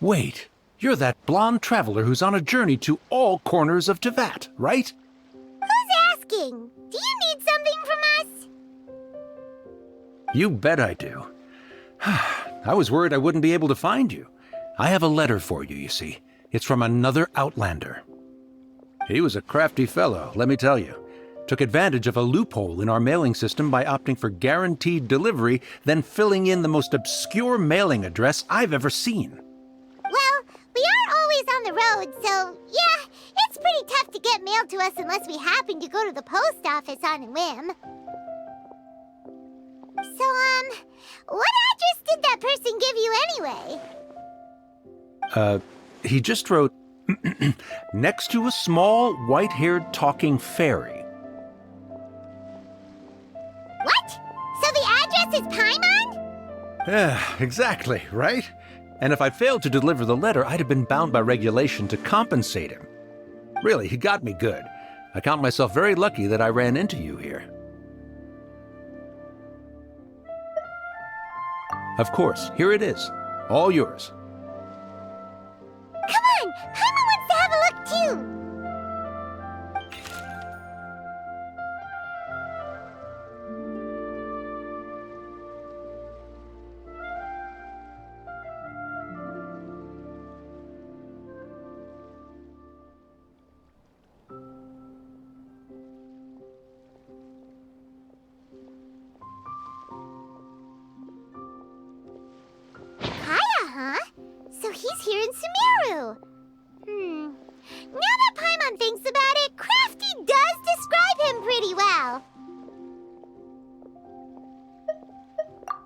Wait, you're that blonde traveler who's on a journey to all corners of Teyvat, right? Who's asking? Do you need something from us? You bet I do. I was worried I wouldn't be able to find you. I have a letter for you, you see. It's from another Outlander. He was a crafty fellow, let me tell you. Took advantage of a loophole in our mailing system by opting for guaranteed delivery, then filling in the most obscure mailing address I've ever seen. Well, we are always on the road, so yeah, it's pretty tough to get mail to us unless we happen to go to the post office on a whim. So, what address did that person give you anyway? He just wrote, next to a small, white-haired talking fairy. What? So the address is Paimon? Yeah, exactly, right? And if I failed to deliver the letter, I'd have been bound by regulation to compensate him. Really, he got me good. I count myself very lucky that I ran into you here. Of course, here it is. All yours. Come on! Paimon wants to have a look too! So he's here in Sumeru. Now that Paimon thinks about it, Crafty does describe him pretty well.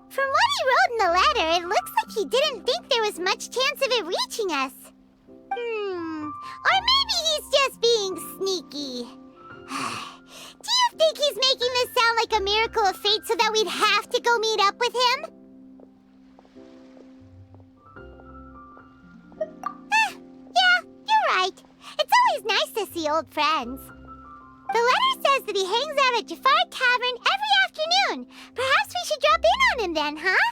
From what he wrote in the letter, it looks like he didn't think there was much chance of it reaching us. Or maybe he's just being sneaky. Do you think he's making this sound like a miracle of fate so that we'd have to go meet up with him? Right. It's always nice to see old friends. The letter says that he hangs out at Jafar Tavern every afternoon. Perhaps we should drop in on him then, huh?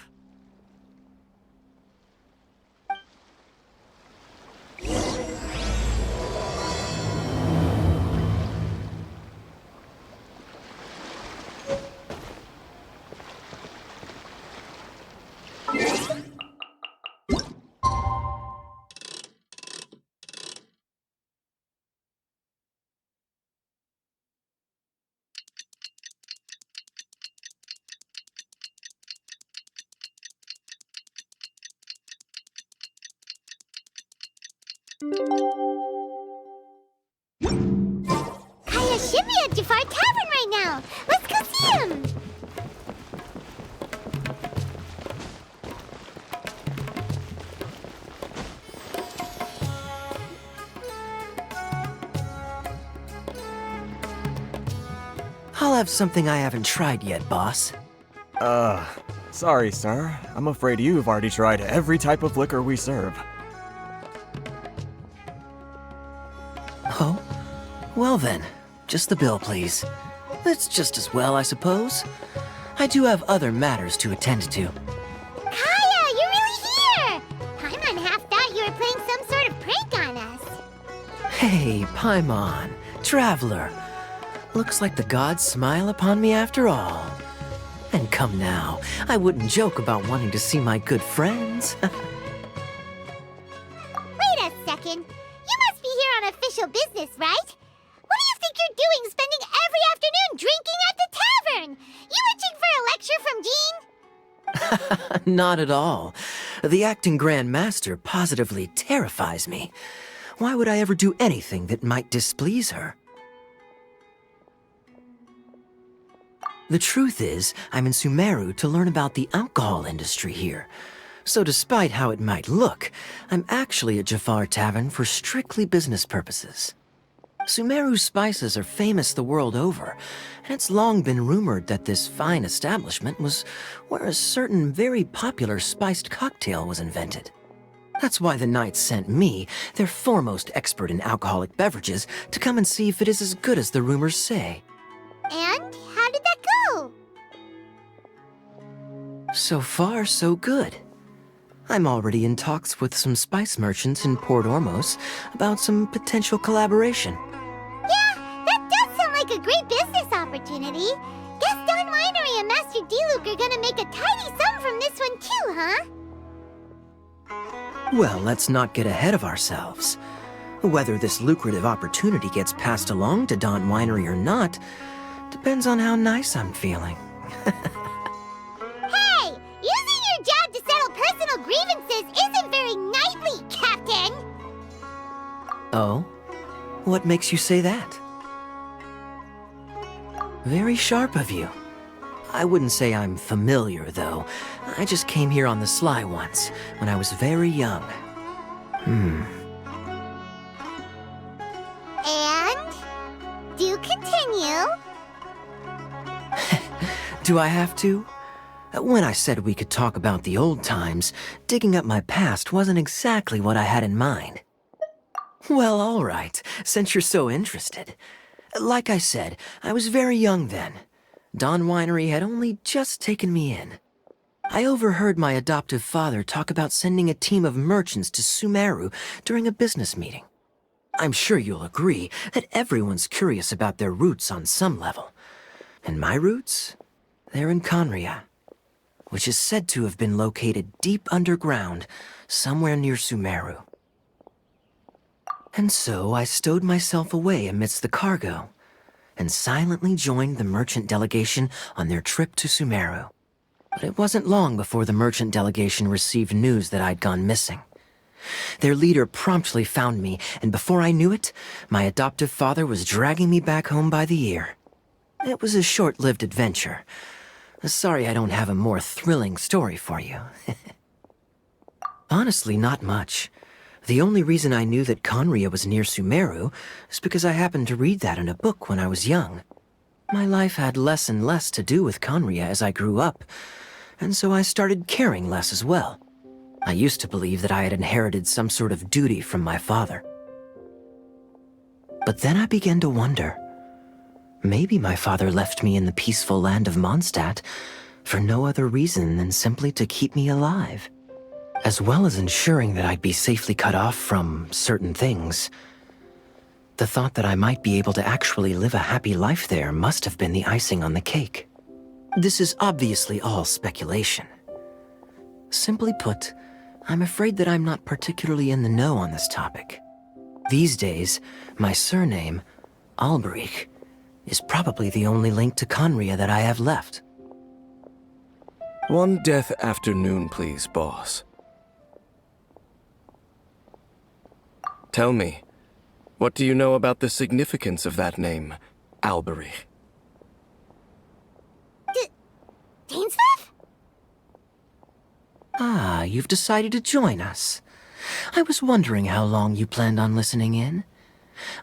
Kaya should be at Jafar Tavern right now. Let's go see him. I'll have something I haven't tried yet, boss. Sorry, sir. I'm afraid you've already tried every type of liquor we serve. Oh? Well then, just the bill, please. That's just as well, I suppose. I do have other matters to attend to. Kaya, you're really here! Paimon half thought you were playing some sort of prank on us. Hey, Paimon, traveler. Looks like the gods smile upon me after all. And come now, I wouldn't joke about wanting to see my good friends. Wait a second. You must be here on official business, right? What do you think you're doing spending every afternoon drinking at the tavern? You itching for a lecture from Jean? Not at all. The acting Grand Master positively terrifies me. Why would I ever do anything that might displease her? The truth is, I'm in Sumeru to learn about the alcohol industry here. So despite how it might look, I'm actually at Jafar Tavern for strictly business purposes. Sumeru's spices are famous the world over, and it's long been rumored that this fine establishment was where a certain very popular spiced cocktail was invented. That's why the Knights sent me, their foremost expert in alcoholic beverages, to come and see if it is as good as the rumors say. And how did that go? So far, so good. I'm already in talks with some spice merchants in Port Ormos about some potential collaboration. Yeah, that does sound like a great business opportunity. Guess Don Winery and Master D-Luke are gonna make a tidy sum from this one too, huh? Well, let's not get ahead of ourselves. Whether this lucrative opportunity gets passed along to Don Winery or not depends on how nice I'm feeling. Hey, using your job to settle personal grievances isn't very knightly, Captain! Oh? What makes you say that? Very sharp of you. I wouldn't say I'm familiar, though. I just came here on the sly once, when I was very young. And? Do continue. Do I have to? When I said we could talk about the old times, digging up my past wasn't exactly what I had in mind. Well, all right, since you're so interested. Like I said, I was very young then. Don Winery had only just taken me in. I overheard my adoptive father talk about sending a team of merchants to Sumeru during a business meeting. I'm sure you'll agree that everyone's curious about their roots on some level. And my roots? They're in Conria, which is said to have been located deep underground, somewhere near Sumeru. And so I stowed myself away amidst the cargo, and silently joined the merchant delegation on their trip to Sumeru. But it wasn't long before the merchant delegation received news that I'd gone missing. Their leader promptly found me, and before I knew it, my adoptive father was dragging me back home by the ear. It was a short-lived adventure. Sorry I don't have a more thrilling story for you. Honestly, not much. The only reason I knew that Conria was near Sumeru is because I happened to read that in a book when I was young. My life had less and less to do with Conria as I grew up, and so I started caring less as well. I used to believe that I had inherited some sort of duty from my father. But then I began to wonder. Maybe my father left me in the peaceful land of Mondstadt for no other reason than simply to keep me alive. As well as ensuring that I'd be safely cut off from certain things. The thought that I might be able to actually live a happy life there must have been the icing on the cake. This is obviously all speculation. Simply put, I'm afraid that I'm not particularly in the know on this topic. These days, my surname, Alberich, is probably the only link to Conria that I have left. One death afternoon, please, boss. Tell me, what do you know about the significance of that name, Alberich? Dainsleif? Ah, you've decided to join us. I was wondering how long you planned on listening in.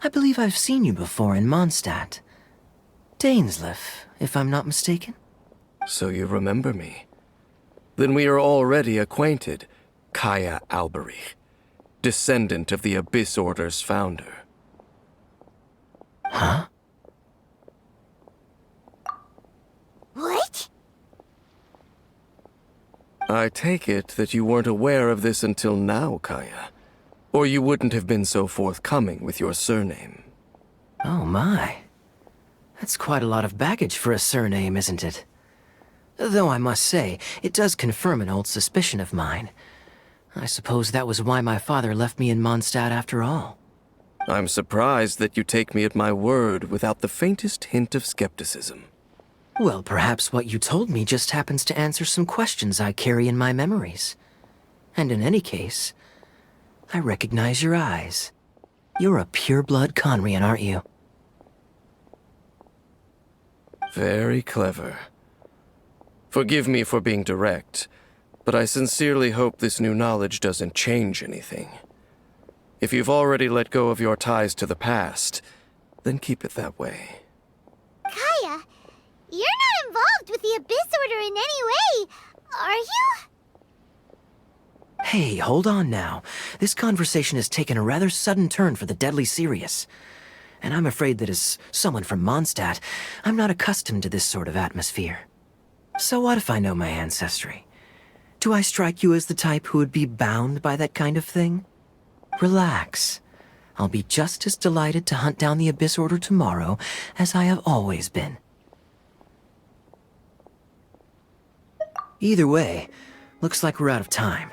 I believe I've seen you before in Mondstadt. Dainsleif, if I'm not mistaken. So you remember me. Then we are already acquainted, Kaya Alberich, descendant of the Abyss Order's founder. Huh? What? I take it that you weren't aware of this until now, Kaya. Or you wouldn't have been so forthcoming with your surname. Oh my. That's quite a lot of baggage for a surname, isn't it? Though I must say, it does confirm an old suspicion of mine. I suppose that was why my father left me in Mondstadt after all. I'm surprised that you take me at my word without the faintest hint of skepticism. Well, perhaps what you told me just happens to answer some questions I carry in my memories. And in any case, I recognize your eyes. You're a pure-blood Conrian, aren't you? Very clever. Forgive me for being direct, but I sincerely hope this new knowledge doesn't change anything. If you've already let go of your ties to the past, then keep it that way. Kaya, you're not involved with the Abyss Order in any way, are you? Hey, hold on now. This conversation has taken a rather sudden turn for the deadly serious. And I'm afraid that as someone from Mondstadt, I'm not accustomed to this sort of atmosphere. So what if I know my ancestry? Do I strike you as the type who would be bound by that kind of thing? Relax. I'll be just as delighted to hunt down the Abyss Order tomorrow as I have always been. Either way, looks like we're out of time.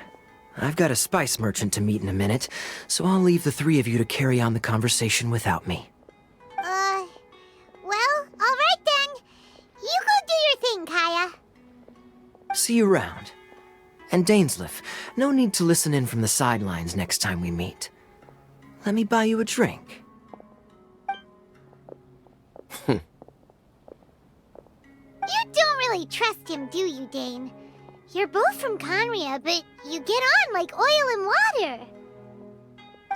I've got a spice merchant to meet in a minute, so I'll leave the three of you to carry on the conversation without me. Well, alright then. You go do your thing, Kaya. See you around. And Dainsleif, no need to listen in from the sidelines next time we meet. Let me buy you a drink. You don't really trust him, do you, Dane? You're both from Conria, but you get on like oil and water.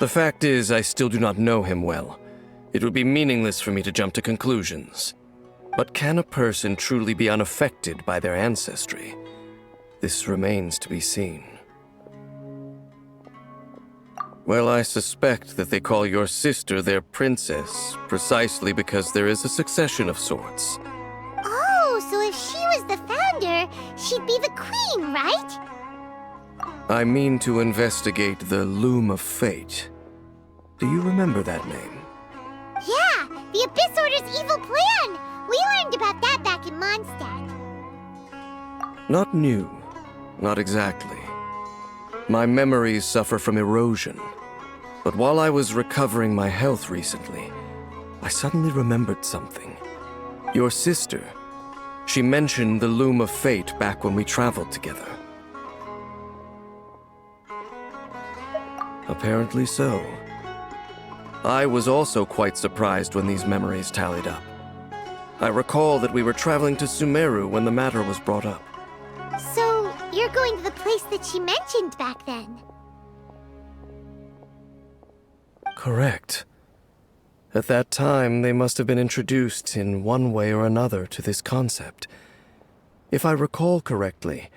The fact is, I still do not know him well. It would be meaningless for me to jump to conclusions. But can a person truly be unaffected by their ancestry? This remains to be seen. Well, I suspect that they call your sister their princess, precisely because there is a succession of sorts. Oh, so if she was the founder, she'd be the queen, right? I mean to investigate the Loom of Fate. Do you remember that name? Yeah, the Abyss Order's evil plan! We learned about that back in Mondstadt. Not new. Not exactly. My memories suffer from erosion. But while I was recovering my health recently, I suddenly remembered something. Your sister. She mentioned the Loom of Fate back when we traveled together. Apparently so. I was also quite surprised when these memories tallied up. I recall that we were traveling to Sumeru when the matter was brought up. So, you're going to the place that she mentioned back then? Correct. At that time, they must have been introduced in one way or another to this concept. If I recall correctly,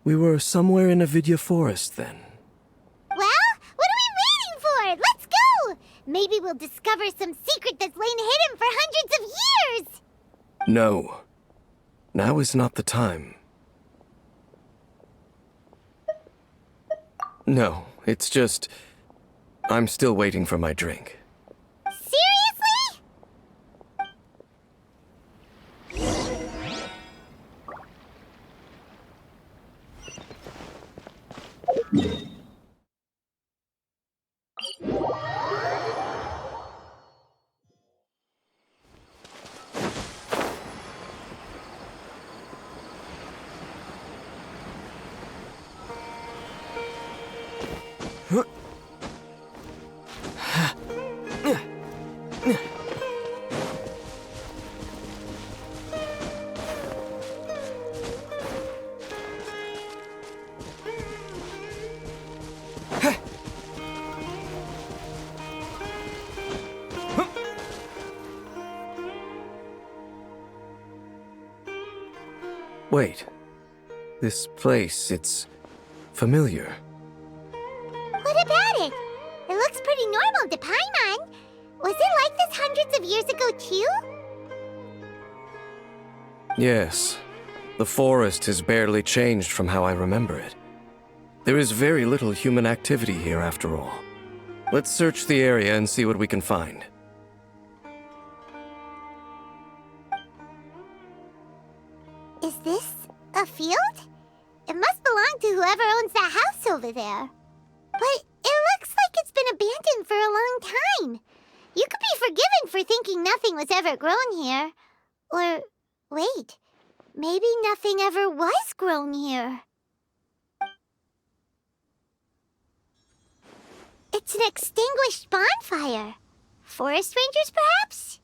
we were somewhere in a Vidya forest then. Well, what are we waiting for? Let's go! Maybe we'll discover some secret that's lain hidden for hundreds of years! No. Now is not the time. No, it's just... I'm still waiting for my drink. Seriously? Wait. This place, it's familiar. What about it? It looks pretty normal to Paimon. Was it like this hundreds of years ago, too? Yes. The forest has barely changed from how I remember it. There is very little human activity here after all. Let's search the area and see what we can find. Is this a field? It must belong to whoever owns that house over there. But it looks like it's been abandoned for a long time. You could be forgiven for thinking nothing was ever grown here. Or, wait, maybe nothing ever was grown here. It's an extinguished bonfire. Forest rangers, perhaps?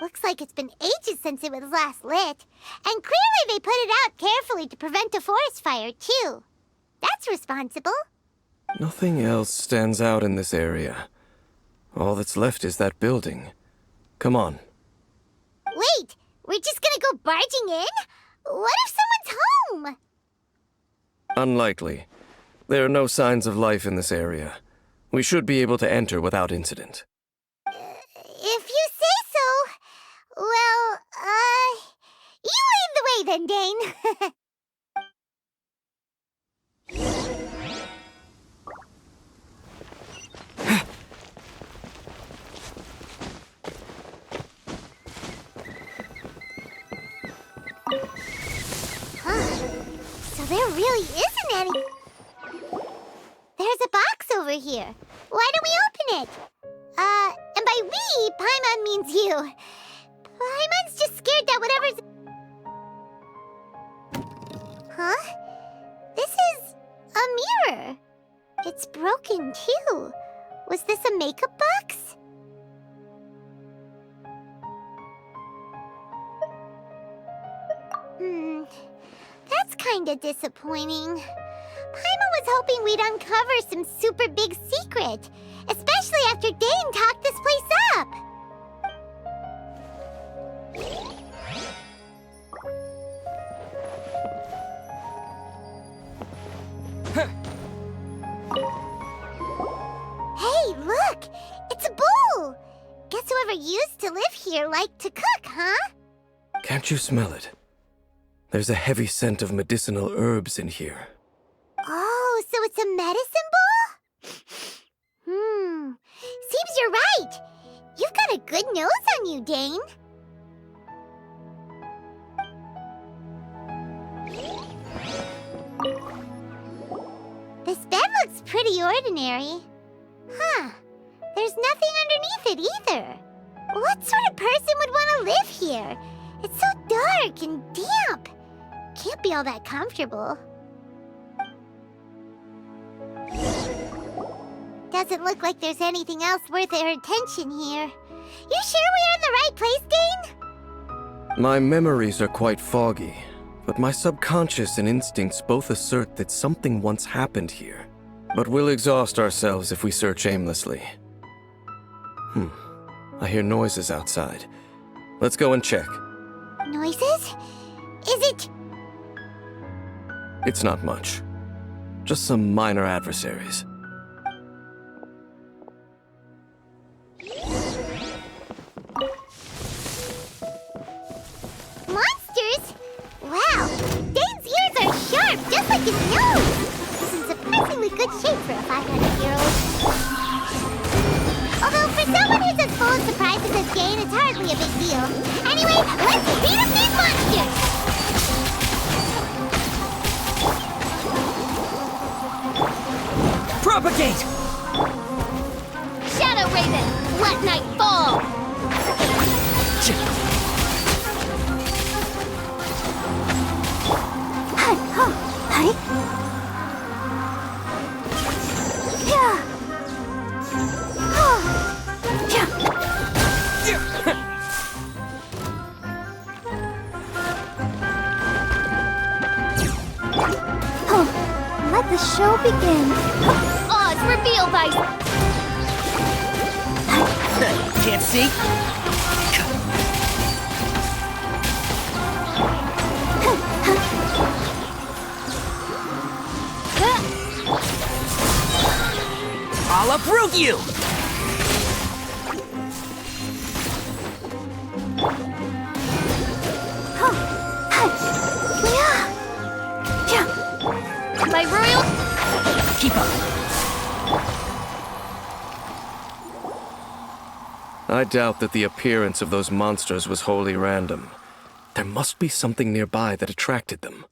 Looks like it's been ages since it was last lit. And clearly they put it out carefully to prevent a forest fire, too. That's responsible. Nothing else stands out in this area. All that's left is that building. Come on. Wait, we're just gonna go barging in? What if someone's home? Unlikely. There are no signs of life in this area. We should be able to enter without incident. If you say so. Well, you lead the way then, Dane. There really isn't any. There's a box over here. Why don't we open it? And by we, Paimon means you. Paimon's just scared that whatever's... Huh? This is a mirror. It's broken, too. Was this a makeup box? That's kinda disappointing. Paimon was hoping we'd uncover some super big secret, especially after Dane talked this place up. Hey, look! It's a bowl! Guess whoever used to live here liked to cook, huh? Can't you smell it? There's a heavy scent of medicinal herbs in here. Oh, so it's a medicine bowl? Seems you're right. You've got a good nose on you, Dane. This bed looks pretty ordinary. Huh. There's nothing underneath it either. What sort of person would want to live here? It's so dark and damp. Can't be all that comfortable. Doesn't look like there's anything else worth our attention here. You sure we're in the right place, Dane? My memories are quite foggy, but my subconscious and instincts both assert that something once happened here. But we'll exhaust ourselves if we search aimlessly. I hear noises outside. Let's go and check. Noises? Is it... It's not much. Just some minor adversaries. Monsters? Wow! Dane's ears are sharp, just like his nose! He's in surprisingly good shape for a 500-year-old. Although for someone who's as full of surprises as Dane, it's hardly a big deal. Anyway, let's beat up these monsters! Propagate! Shadow Raven, let night fall! Let the show begin. Oz, reveal thy... Can't see? I'll uproot you! My royal... Keep up. I doubt that the appearance of those monsters was wholly random. There must be something nearby that attracted them.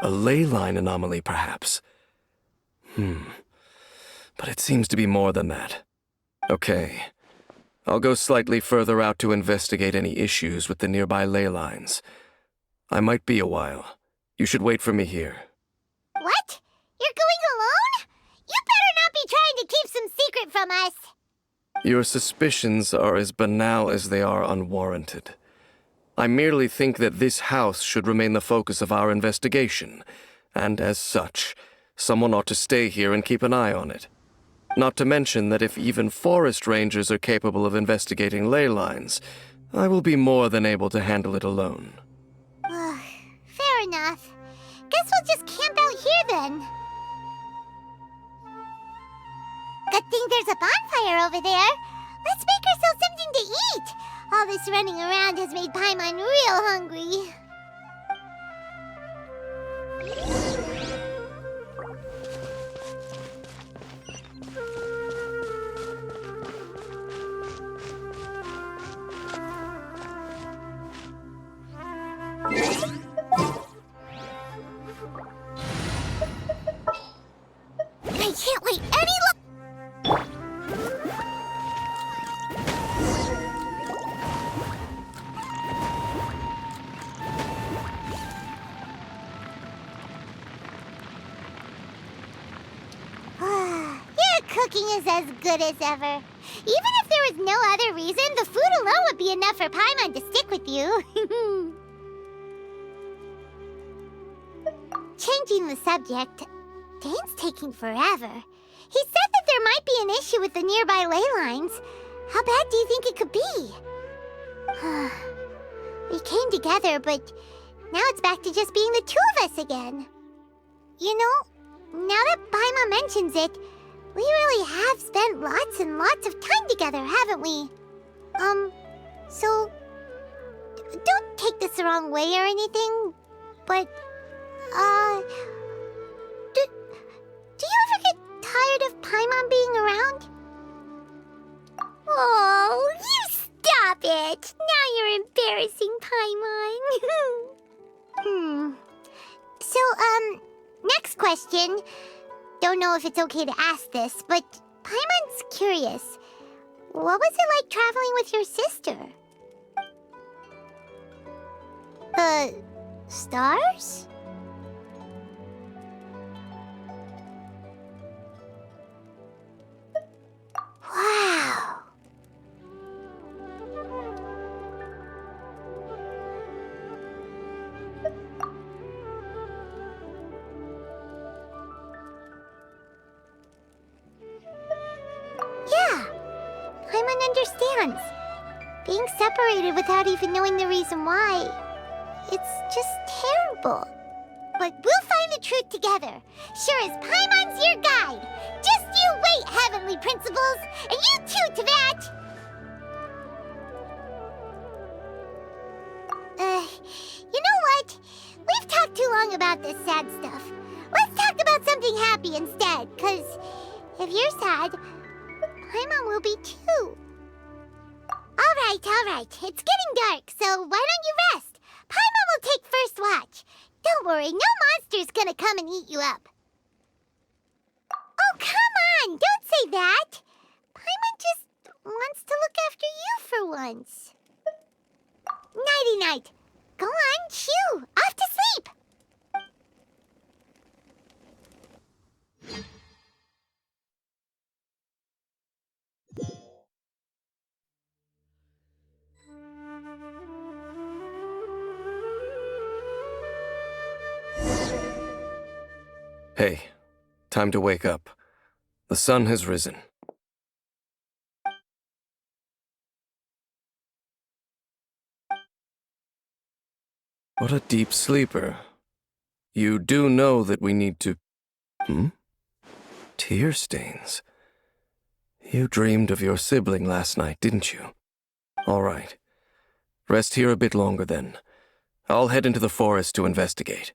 A ley line anomaly, perhaps. But it seems to be more than that. Okay. I'll go slightly further out to investigate any issues with the nearby ley lines. I might be a while. You should wait for me here. What? You're going alone? You better not be trying to keep some secret from us. Your suspicions are as banal as they are unwarranted. I merely think that this house should remain the focus of our investigation, and as such, someone ought to stay here and keep an eye on it. Not to mention that if even forest rangers are capable of investigating ley lines, I will be more than able to handle it alone. Fair enough. Guess we'll just camp out here then. Good thing there's a bonfire over there. Let's make ourselves something to eat. All this running around has made Paimon real hungry. cooking is as good as ever. Even if there was no other reason, the food alone would be enough for Paimon to stick with you. Changing the subject, Dane's taking forever. He said that there might be an issue with the nearby ley lines. How bad do you think it could be? We came together, but now it's back to just being the two of us again. You know, now that Paimon mentions it, we really have spent lots and lots of time together, haven't we? So, don't take this the wrong way or anything, but, do you ever get tired of Paimon being around? Oh, you stop it! Now you're embarrassing Paimon. So, next question. Don't know if it's okay to ask this, but Paimon's curious. What was it like traveling with your sister? The stars? Wow. Yeah, Paimon understands. Being separated without even knowing the reason why, it's just terrible. But we'll find the truth together. Sure as Paimon's your guide. Just you wait, Heavenly Principles, and you too, Teyvat! You know what? We've talked too long about this sad stuff. Let's talk about something happy instead, because if you're sad, Paimon will be too. All right. It's getting dark, so why don't you rest? Paimon will take first watch. Don't worry, no monster's gonna come and eat you up. Oh, come on! Don't say that! Paimon just wants to look after you for once. Nighty-night. Go on, shoo! Off to sleep! Hey, time to wake up. The sun has risen. What a deep sleeper. You do know that we need to... Tear stains. You dreamed of your sibling last night, didn't you? All right. Rest here a bit longer then. I'll head into the forest to investigate.